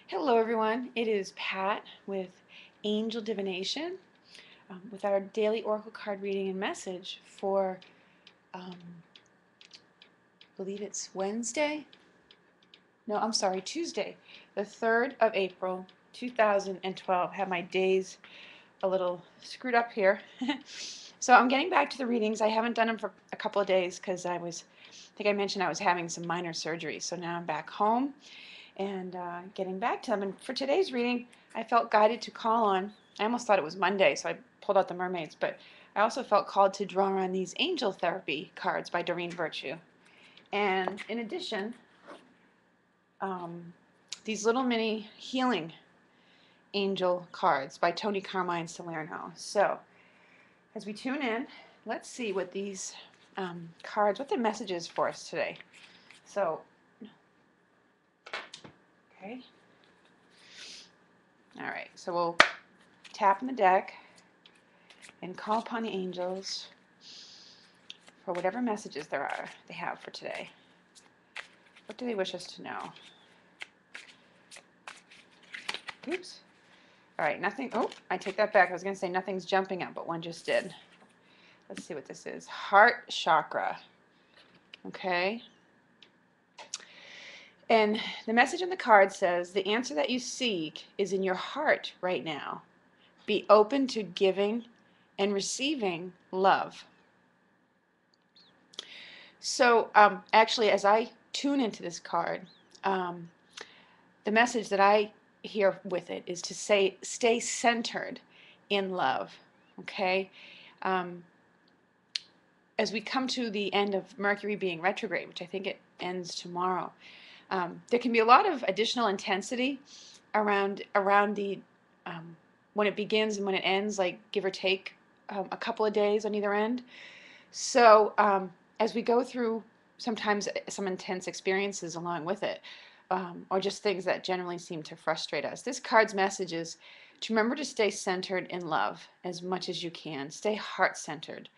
Hello everyone, it is Pat with Angel Divination with our daily Oracle card reading and message for, I believe it's Wednesday? No, I'm sorry, Tuesday, the 3rd of April, 2012. Have my days a little screwed up here. So I'm getting back to the readings. I haven't done them for a couple of days because I think I mentioned I was having some minor surgery. So now I'm back home and getting back to them. And for today's reading, I felt guided to call on, I almost thought it was Monday, so I pulled out the mermaids, but I also felt called to draw on these angel therapy cards by Doreen Virtue. And in addition, these little mini healing angel cards by Tony Carmine Salerno. So as we tune in, let's see what these cards, what the message is for us today. So, okay. All right, so we'll tap in the deck and call upon the angels for whatever messages they have for today. What do they wish us to know? Oops. All right, nothing. Oh, I take that back. I was going to say nothing's jumping up, but one just did. Let's see what this is. Heart chakra. Okay. And the message on the card says, the answer that you seek is in your heart right now. Be open to giving and receiving love. So actually, as I tune into this card, the message that I hear with it is to stay centered in love. Okay? As we come to the end of Mercury being retrograde, which I think it ends tomorrow, there can be a lot of additional intensity around the when it begins and when it ends, like give or take a couple of days on either end. So as we go through sometimes some intense experiences along with it, or just things that generally seem to frustrate us, this card's message is to remember to stay centered in love as much as you can. Stay heart-centered.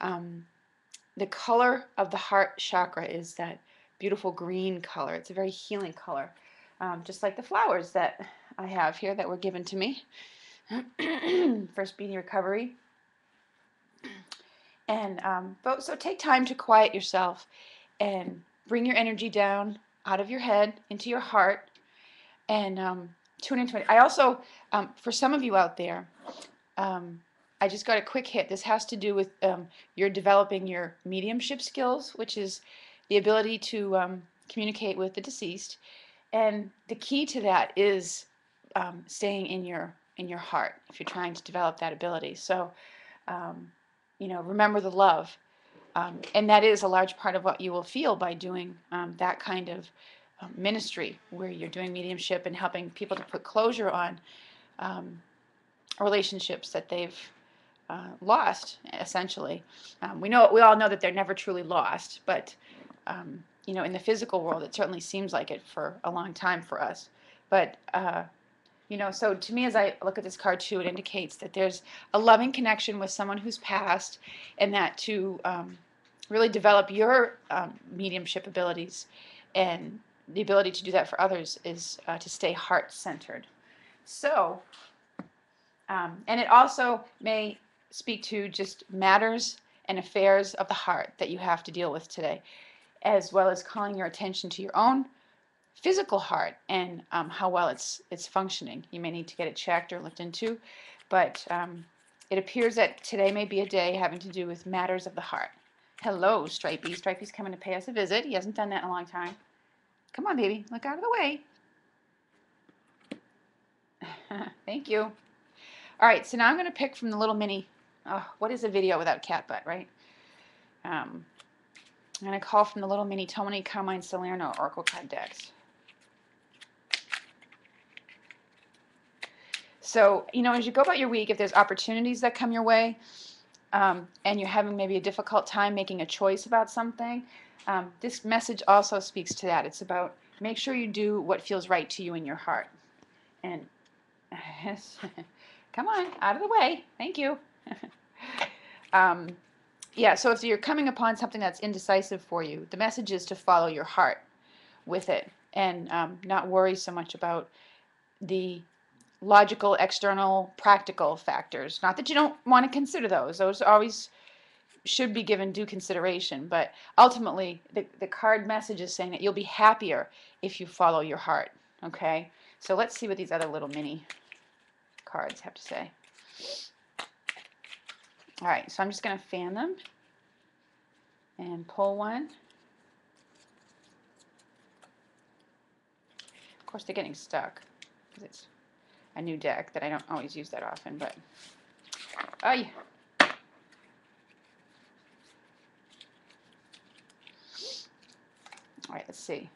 The color of the heart chakra is that beautiful green color. It's a very healing color, just like the flowers that I have here that were given to me for speedy recovery. And so take time to quiet yourself and bring your energy down out of your head into your heart and tune into it. I also, for some of you out there, I just got a quick hit. This has to do with you're developing your mediumship skills, which is the ability to communicate with the deceased. And the key to that is staying in your heart if you're trying to develop that ability. So, remember the love. And that is a large part of what you will feel by doing that kind of ministry where you're doing mediumship and helping people to put closure on relationships that they've lost, essentially. We all know that they're never truly lost, but in the physical world, it certainly seems like it for a long time for us. But so to me, as I look at this card too, it indicates that there's a loving connection with someone who's passed, and that to really develop your mediumship abilities and the ability to do that for others is to stay heart-centered. So, and it also may speak to just matters and affairs of the heart that you have to deal with today, as well as calling your attention to your own physical heart and how well it's functioning. You may need to get it checked or looked into, but it appears that today may be a day having to do with matters of the heart. Hello, Stripey. Stripey's coming to pay us a visit. He hasn't done that in a long time. Come on, baby. Look out of the way. Thank you. All right, so now I'm going to pick from the little mini, what is a video without cat butt, right? I'm going to call from the little mini Tony Carmine Salerno Oracle card decks. So, as you go about your week, if there's opportunities that come your way, and you're having maybe a difficult time making a choice about something, this message also speaks to that. It's about make sure you do what feels right to you in your heart. And come on, out of the way. Thank you. Yeah, so if you're coming upon something that's indecisive for you, the message is to follow your heart with it and not worry so much about the logical, external, practical factors. Not that you don't want to consider those. Those always should be given due consideration. But ultimately, the card message is saying that you'll be happier if you follow your heart. Okay? So let's see what these other little mini cards have to say. All right, so I'm just going to fan them and pull one. Of course, they're getting stuck because it's a new deck that I don't always use that often, but oh yeah. All right, let's see.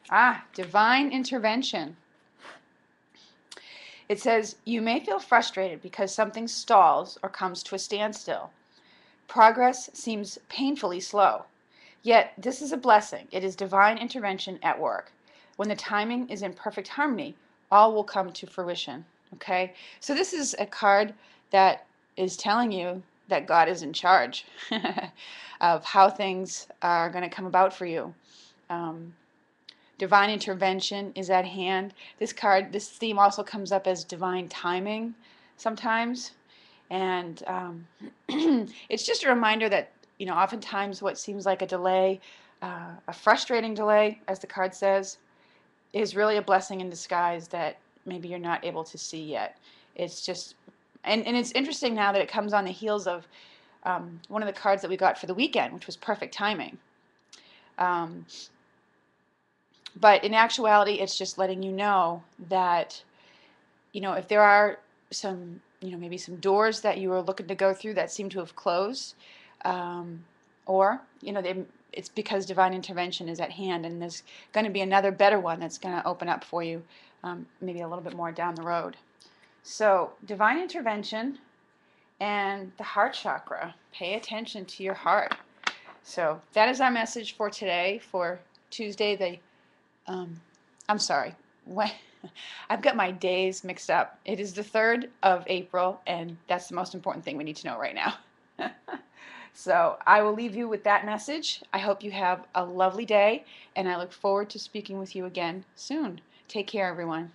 Divine intervention. It says, you may feel frustrated because something stalls or comes to a standstill. Progress seems painfully slow. Yet, this is a blessing. It is divine intervention at work. When the timing is in perfect harmony, all will come to fruition. Okay? So this is a card that is telling you that God is in charge of how things are going to come about for you. Divine intervention is at hand. This theme also comes up as divine timing sometimes. And it's just a reminder that, oftentimes what seems like a delay, a frustrating delay, as the card says, is really a blessing in disguise that maybe you're not able to see yet. It's just, and it's interesting now that it comes on the heels of one of the cards that we got for the weekend, which was perfect timing. But in actuality, it's just letting you know that, if there are some, maybe some doors that you were looking to go through that seem to have closed, or, it's because divine intervention is at hand, and there's going to be another better one that's going to open up for you, maybe a little bit more down the road. So, divine intervention and the heart chakra. Pay attention to your heart. So, that is our message for today, for Tuesday, I'm sorry. I've got my days mixed up. It is the 3rd of April, and that's the most important thing we need to know right now. So I will leave you with that message. I hope you have a lovely day, and I look forward to speaking with you again soon. Take care, everyone.